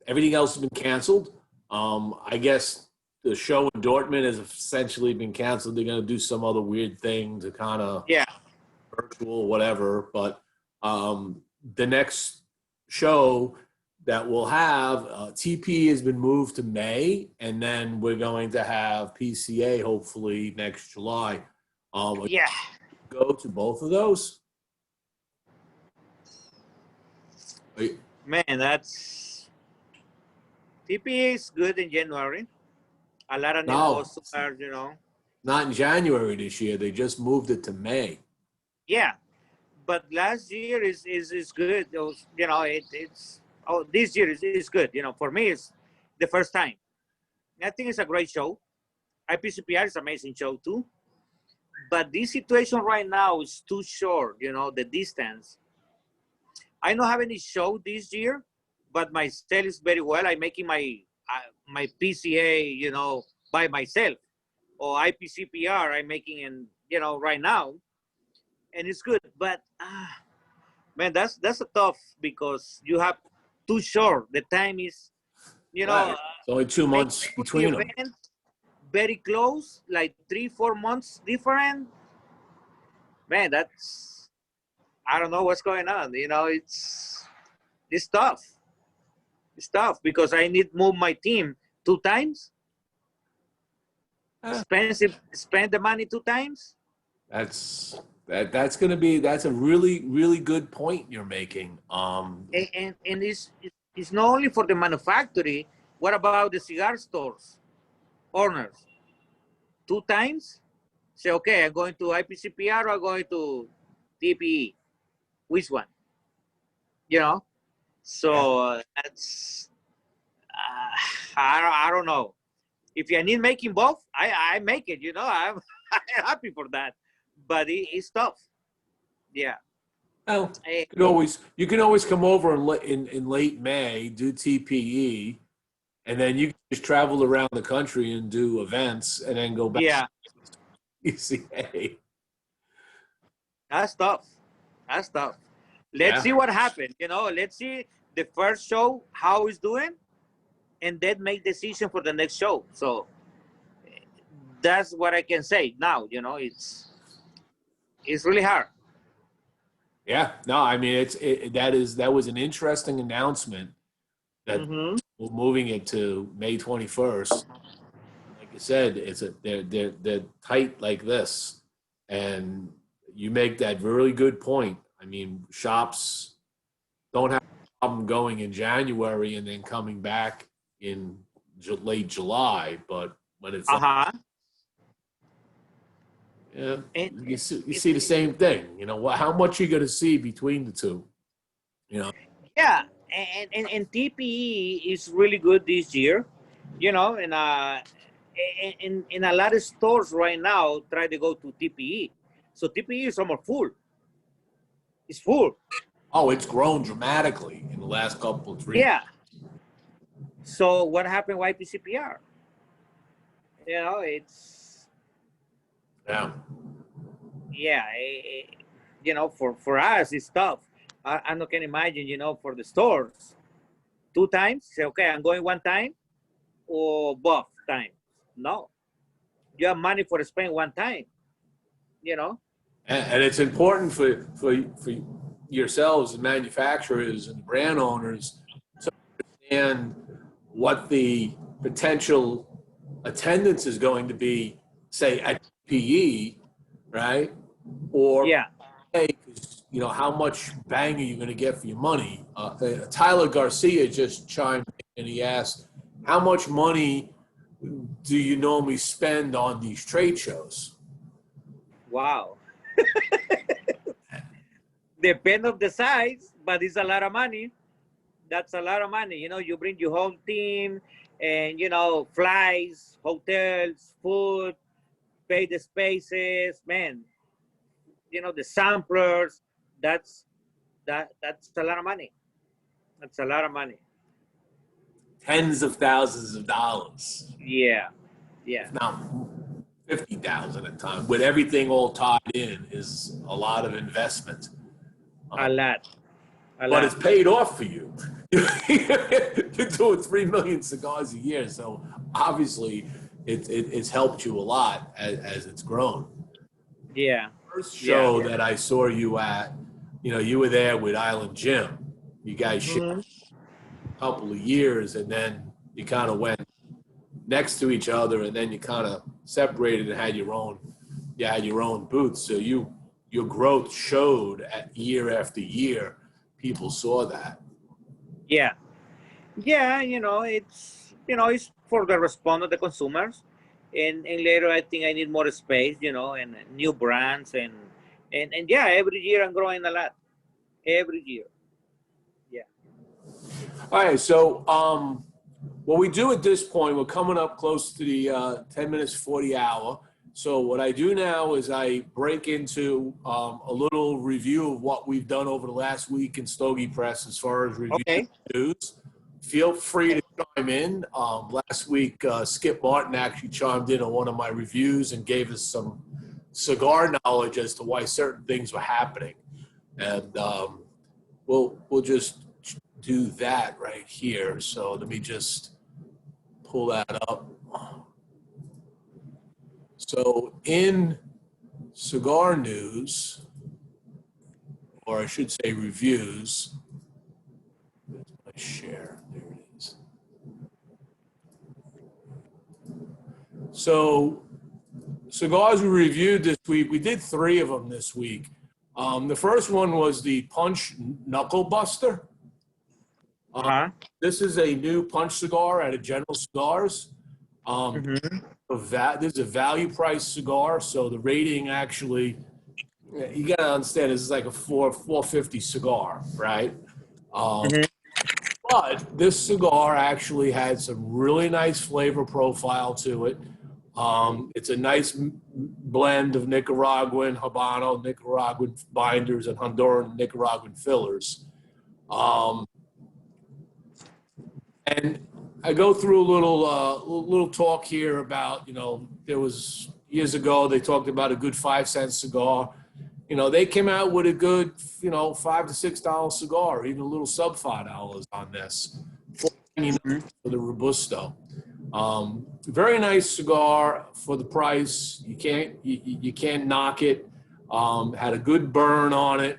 everything else has been canceled. I guess the show in Dortmund has essentially been canceled. They're going to do some other weird thing to kind of Yeah. virtual, whatever. But the next show that we'll have, TP has been moved to May, and then we're going to have PCA hopefully next July. Yeah. Go to both of those. Man, that's TPA is good in January. A lot of new No, customers, you know. not in January this year. They just moved it to May. Yeah, but last year is good. It was, you know, it's this year is good. You know, for me, it's the first time. I think it's a great show. IPCPR is an amazing show too. But this situation right now is too short. You know, the distance. I don't have any show this year, but my sale is very well. I'm making my PCA, you know, by myself, or IPCPR. I'm making in, you know, right now, and it's good. But man, that's a tough because you have too short. The time is, you know, Right. It's only 2 months making between them. event very close, like 3-4 months different. Man, that's I don't know what's going on. You know, it's tough. It's tough because I need to move my team 2 times. Expensive, spend the money 2 times. That's going to be that's a really good point you're making. And it's not only for the manufacturing. What about the cigar stores owners? 2 times. Say, okay, I'm going to IPCPR or I'm going to TPE. Which one? You know. So that's I don't know. If I need making both, I make it. You know, I'm happy for that. But it's tough. Yeah. Well, you can always come over in late May, do TPE, and then you can just travel around the country and do events, and then go back. Yeah. You see, hey. That's tough. That's tough. Let's see what happens. Let's see the first show how it's doing, and then make decision for the next show. So that's what I can say now. It's really hard. Yeah, no, I mean that was an interesting announcement that we're moving it to May 21st. Like I said, they're tight like this, and you make that really good point. I mean, shops don't have a problem going in January and then coming back in late July, but when it's yeah, you see the same thing. How much are you going to see between the two? Yeah, and TPE is really good this year. And in a lot of stores right now try to go to TPE. So TPE is almost full. It's full. Oh, it's grown dramatically in the last couple of 3 years. Yeah. So what happened with YPCPR? It's for us it's tough. I not can imagine, for the stores 2 times. Say, okay, I'm going 1 time or both times. No, you have money for spend 1 time. And it's important for yourselves and manufacturers and brand owners to understand what the potential attendance is going to be, say, at PE, right? Or how much bang are you going to get for your money? Tyler Garcia just chimed in and he asked, how much money do you normally spend on these trade shows? Wow. Depend of the size, but it's a lot of money. That's a lot of money. You bring your whole team and, flights, hotels, food, pay the spaces, man. The samplers, that's a lot of money. That's a lot of money. Tens of thousands of dollars. Yeah. If not 50,000 at a time. With everything all tied in is a lot of investment. A lot. But it's paid off for you. You're doing 3 million cigars a year, so obviously it's helped you a lot as it's grown. Yeah. First show that I saw you at, you were there with Island Jim. You guys shared a couple of years, and then you kind of went next to each other, and then you kind of separated and had your own booth. So your growth showed at year after year. People saw that. Yeah, it's for the response of the consumers, and later I think I need more space, and new brands, and every year I'm growing a lot, every year. Yeah. All right, so what we do at this point, we're coming up close to the 10 minutes, 40 hour. So what I do now is I break into a little review of what we've done over the last week in StogiePress as far as review news. Feel free to chime in. Last week, Skip Martin actually chimed in on one of my reviews and gave us some cigar knowledge as to why certain things were happening. And we'll just do that right here. So let me just pull that up. So in cigar news, or I should say reviews, there's my share, there it is. So cigars we reviewed this week, we did 3 of them this week. The first one was the Punch Knuckle Buster. This is a new punch cigar out of General Cigars. This is a value price cigar, so the rating actually, you gotta understand, this is like a $4.50 cigar, right? But this cigar actually had some really nice flavor profile to it. It's a nice blend of Nicaraguan Habano, Nicaraguan binders, and Honduran Nicaraguan fillers. And I go through a little talk here about, there was years ago, they talked about a good 5-cent cigar. They came out with a good, $5 to $6 cigar, even a little sub $5 on this, $4.99 for the Robusto. Very nice cigar for the price. You can't knock it. Had a good burn on it.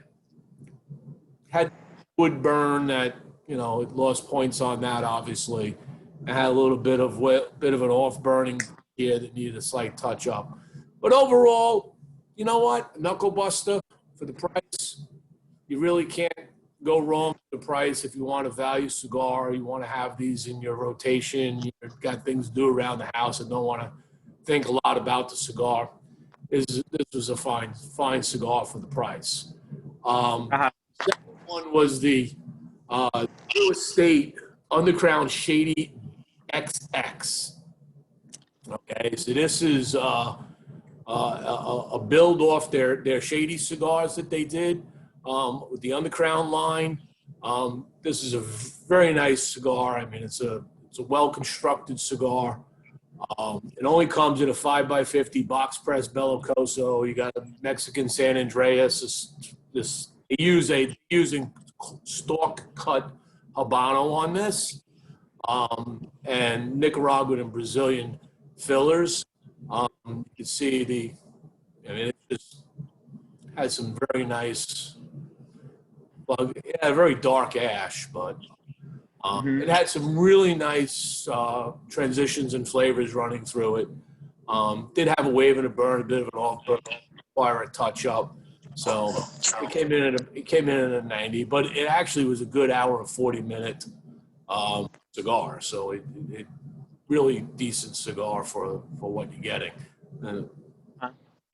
Had wood burn that, it lost points on that, obviously. It had a little bit of an off burning here that needed a slight touch up. But overall, you know what? Knuckle buster for the price. You really can't go wrong with the price if you want a value cigar. You want to have these in your rotation. You've got things to do around the house and don't want to think a lot about the cigar. This was a fine cigar for the price. Second one was the New Estate Underground Shady XX. Okay, so this is a build off their Shady cigars that they did with the Underground line. This is a very nice cigar. I mean, it's a well-constructed cigar. It only comes in a 5x50 box press Bellocoso. You got a Mexican San Andreas. Using stalk cut Habano on this, and Nicaraguan and Brazilian fillers. You can see it just has some very nice, very dark ash, but it had some really nice transitions and flavors running through it. Did have a wave and a burn, a bit of an off burn, require a touch up. So it came in at a 90, but it actually was a good hour and 40-minute cigar. So it really decent cigar for what you're getting.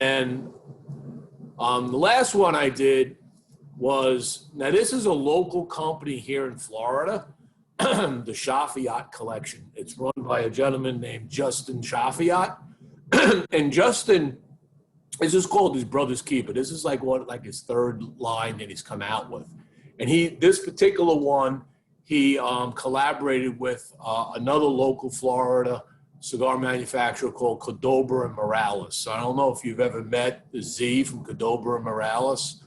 And the last one I did was, now this is a local company here in Florida, the Shafiat Collection. It's run by a gentleman named Justin Shafiat. And Justin, this is called his brother's keeper. This is like his third line that he's come out with. And this particular one, he collaborated with another local Florida cigar manufacturer called Cordoba and Morales. So I don't know if you've ever met the Z from Cordoba and Morales,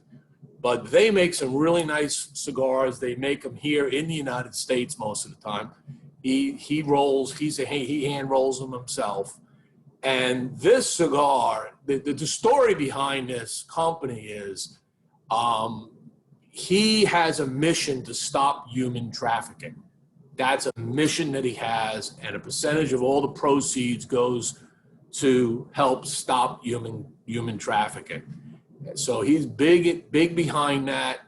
but they make some really nice cigars. They make them here in the United States most of the time. He hand rolls them himself. And this cigar, the story behind this company is he has a mission to stop human trafficking. That's a mission that he has, and a percentage of all the proceeds goes to help stop human trafficking. So he's big behind that.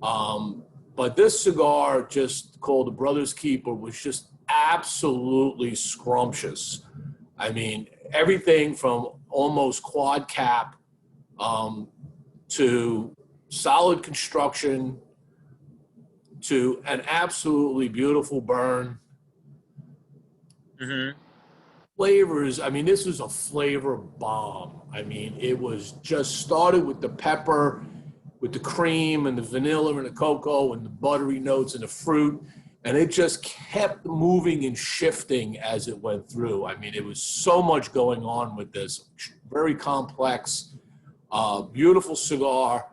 But this cigar, just called the Brother's Keeper, was just absolutely scrumptious. I mean, everything from almost quad cap to solid construction to an absolutely beautiful burn. Flavors, I mean, this was a flavor bomb. I mean, it was just started with the pepper, with the cream and the vanilla and the cocoa and the buttery notes and the fruit. And it just kept moving and shifting as it went through. I mean, it was so much going on with this. Very complex, beautiful cigar.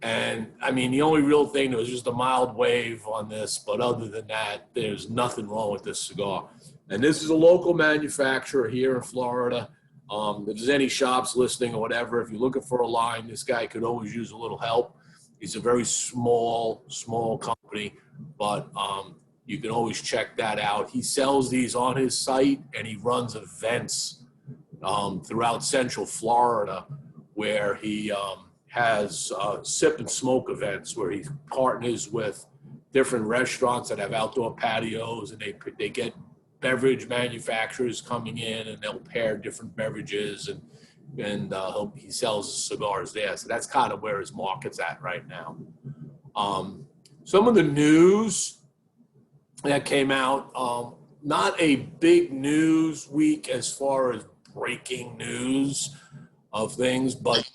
And, I mean, the only real thing, there was just a mild wave on this. But other than that, there's nothing wrong with this cigar. And this is a local manufacturer here in Florida. If there's any shops listening or whatever, if you're looking for a line, this guy could always use a little help. He's a very small company. But you can always check that out. He sells these on his site, and he runs events throughout Central Florida where he has sip and smoke events where he partners with different restaurants that have outdoor patios, and they get beverage manufacturers coming in, and they'll pair different beverages, and he sells cigars there. So that's kind of where his market's at right now. Some of the news that came out, not a big news week as far as breaking news of things, but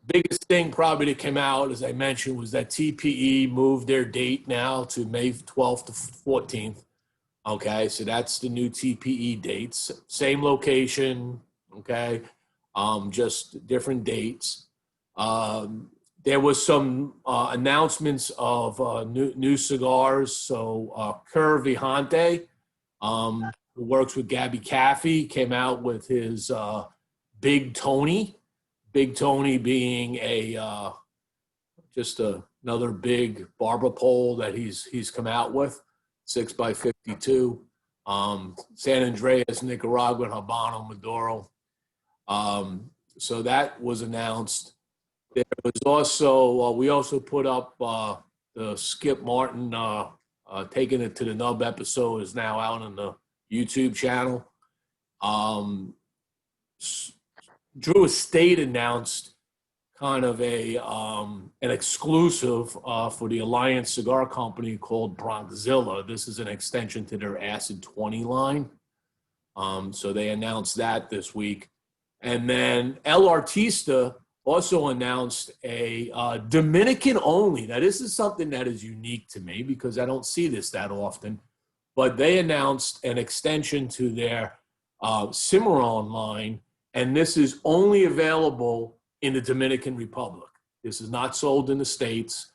biggest thing probably that came out, as I mentioned, was that TPE moved their date now to May 12th to 14th. Okay, so that's the new TPE dates. Same location, okay, just different dates. There was some announcements of new cigars. So Cur Vihante, who works with Gabby Caffey, came out with his Big Tony. Big Tony being a just another big barber pole that he's come out with, 6x52. San Andreas, Nicaraguan Habano Maduro. So that was announced. There was also we also put up the Skip Martin taking it to the nub episode is now out on the YouTube channel. Drew Estate announced kind of an exclusive for the Alliance Cigar Company called Bronxzilla. This is an extension to their Acid 20 line. So they announced that this week. And then El Artista also announced a Dominican only. Now, this is something that is unique to me because I don't see this that often. But they announced an extension to their Cimarron line, and this is only available in the Dominican Republic. This is not sold in the States.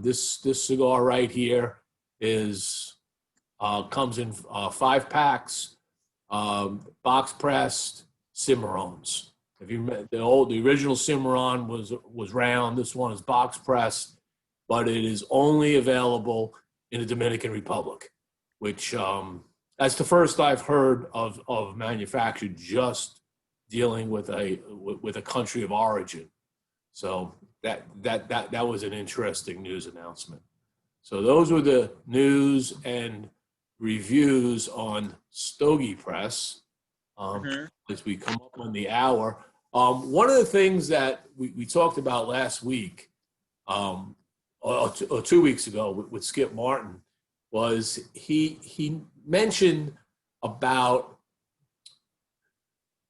This cigar right here is comes in 5 packs, box pressed Cimarrons. If you the original Cimarron was round. This one is box pressed, but it is only available in the Dominican Republic, which that's the first I've heard of manufacture just dealing with a country of origin. So that was an interesting news announcement. So those were the news and reviews on StogiePress as we come up on the hour. One of the things that we talked about last week, or 2 weeks ago with Skip Martin, was he mentioned about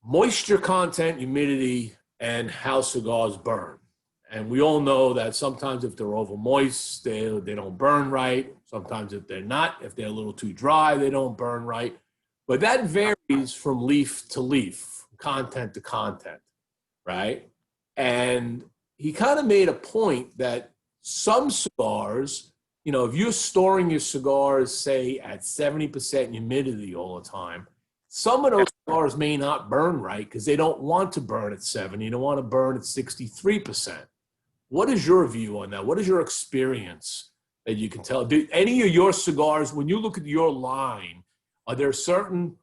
moisture content, humidity, and how cigars burn. And we all know that sometimes if they're over moist, they don't burn right. Sometimes if they're not, if they're a little too dry, they don't burn right. But that varies from leaf to leaf, content to content, right? And he kind of made a point that some cigars, you know, if you're storing your cigars, say, at 70% humidity all the time, some of those cigars may not burn right because they don't want to burn at 70. They want to burn at 63%. What is your view on that? What is your experience that you can tell? Do any of your cigars, when you look at your line, are there certain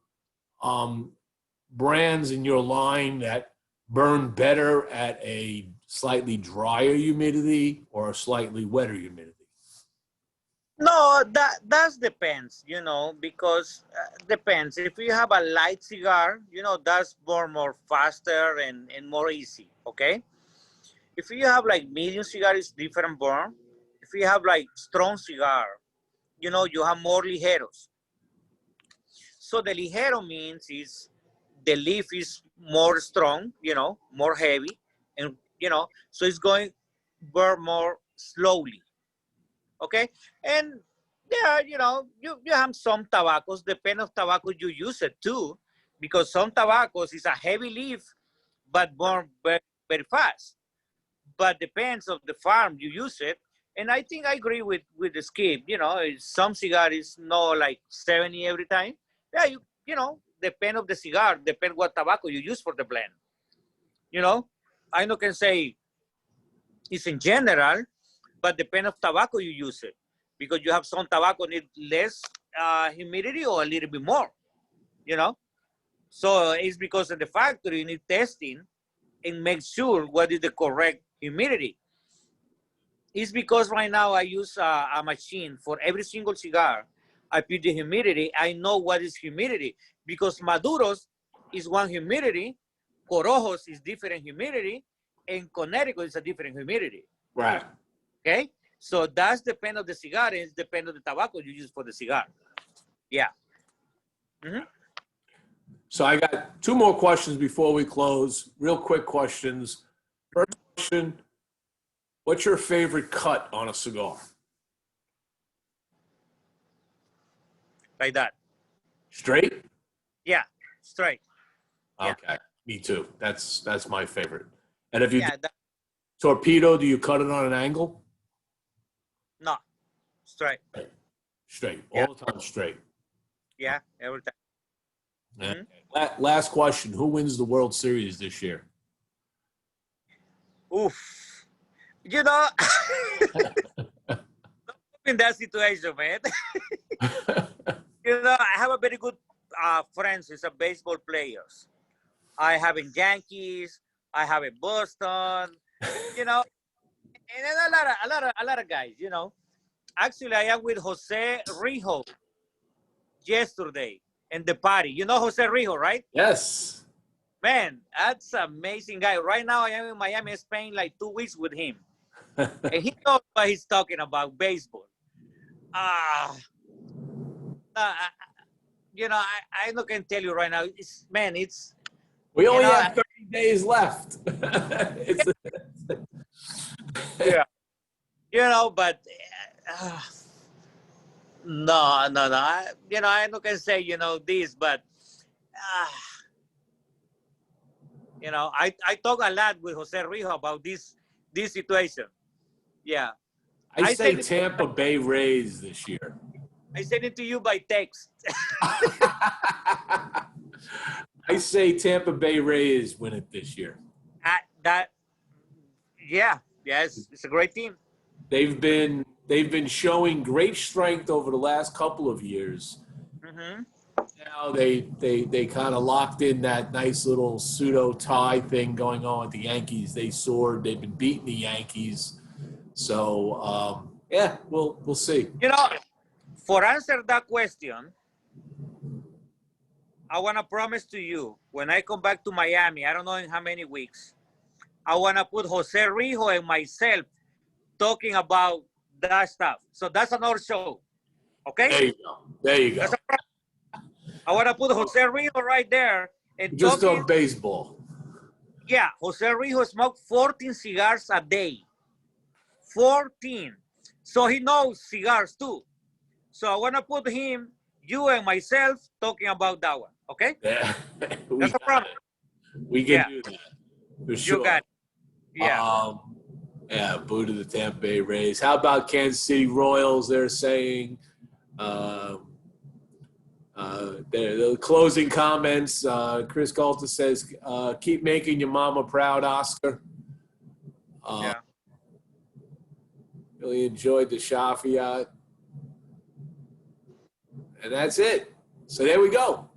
brands in your line that burn better at a slightly drier humidity or a slightly wetter humidity? No, that depends, you know, because depends. If you have a light cigar, you know, that's burn more faster and more easy, okay? If you have like medium cigar, it's different burn. If you have like strong cigar, you know, you have more ligeros. So the ligero means is the leaf is more strong, you know, more heavy, and you know, so it's going burn more slowly. Okay, and yeah, you know, you have some tobaccos, depend of tobacco you use it too, because some tobaccos is a heavy leaf but burn very, very fast, but depends of the farm you use it. And I think I agree with the Skip, you know, some cigar is not like 70 every time. Yeah, you know, depend of the cigar, depend what tobacco you use for the blend, you know. I no can say it's in general, but depend of tobacco you use it, because you have some tobacco need less humidity or a little bit more, you know. So it's because of the factory you need testing and make sure what is the correct humidity. It's because right now I use a machine for every single cigar. I put the humidity. I know what is humidity because Maduros is one humidity, Corojos is different humidity, and Connecticut is a different humidity. Right. Okay, so that's depend of the cigar, and it's depend of the tobacco you use for the cigar. Yeah. Mhm. So I got two more questions before we close. Real quick questions. First question, what's your favorite cut on a cigar? Like that. Straight? Yeah, straight. Yeah. Okay, me too. That's my favorite. And if you Yeah, do torpedo, do you cut it on an angle? no, straight. Straight, Yeah. all the time straight. Yeah, every time. Yeah. Mhm. Last question, who wins the World Series this year? Oof. You know, in that situation, man. You know, I have a very good friends who's a baseball players. I have in Yankees. I have in Boston. You know, and then a lot of guys. You know, actually, I am with Jose Rijo yesterday in the party. You know Jose Rijo, right? Yes. Man, that's an amazing guy. Right now, I am in Miami, Spain, like 2 weeks with him, and he knows what he's talking about baseball. Ah, uh, you know, I not can tell you right now. It's man, it's We you only know, have 30 days left. It's yeah, you know, but uh, no. You know, I not can say this, but uh, you know, I talk a lot with Jose Rijo about this situation. Yeah, I I say send it. Tampa Bay Rays this year. I send it to you by text. I say Tampa Bay Rays win it this year. That yeah, it's a great team. They've been showing great strength over the last couple of years. Hmm. Now they kind of locked in that nice little pseudo tie thing going on with the Yankees. They soared. They've been beating the Yankees. So yeah, we'll see. You know, for answer that question, I wanna promise to you when I come back to Miami. I don't know in how many weeks. I wanna put Jose Rijo and myself talking about that stuff. So that's another show. Okay? There you go. There you go. I want to put Jose Rijo right there and Just talking. on baseball. Yeah, Jose Rijo smoked 14 cigars a day. 14. So he knows cigars too. So I want to put him, you and myself talking about that one. Okay? Yeah, That's a problem. we can Yeah, do that for you sure. got it. Yeah. Yeah, boo to the Tampa Bay Rays. How about Kansas City Royals? They're saying the closing comments. Chris Galta says, "Keep making your mama proud, Oscar." Yeah. Really enjoyed the Shafiat, and that's it. So there we go.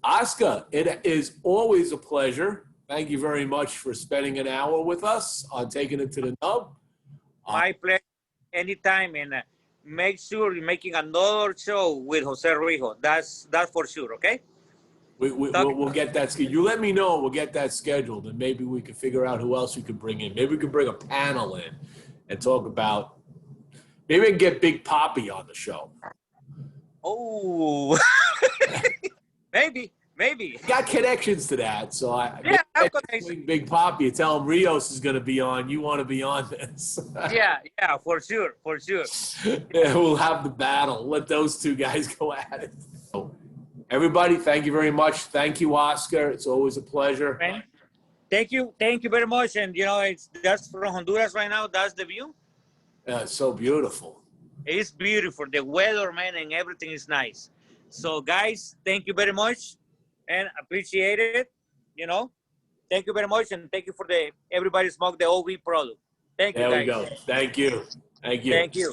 Oscar, it is always a pleasure. Thank you very much for spending an hour with us on Taking It to the Nub. My pleasure. Anytime. And make sure you're making another show with Jose Rijo. That's for sure. Okay? We'll get that scheduled. You let me know. We'll get that scheduled, and maybe we can figure out who else we could bring in. Maybe we could bring a panel in and talk about. Maybe we can get Big Poppy on the show. Oh, maybe. Got connections to that, so Yeah, I'm swing Big Poppy and tell him Rios is going to be on. You want to be on this? Yeah, for sure. Yeah, we'll have the battle. Let those two guys go at it. So, everybody, thank you very much. Thank you, Oscar. It's always a pleasure. Man, thank you very much. And that's from Honduras right now. That's the view. It's so beautiful. It's beautiful. The weather, man, and everything is nice. So, guys, thank you very much, and appreciate it. Thank you very much, and thank you for everybody smoke the OV product. Thank you, There we guys. go. Thank you. Thank you.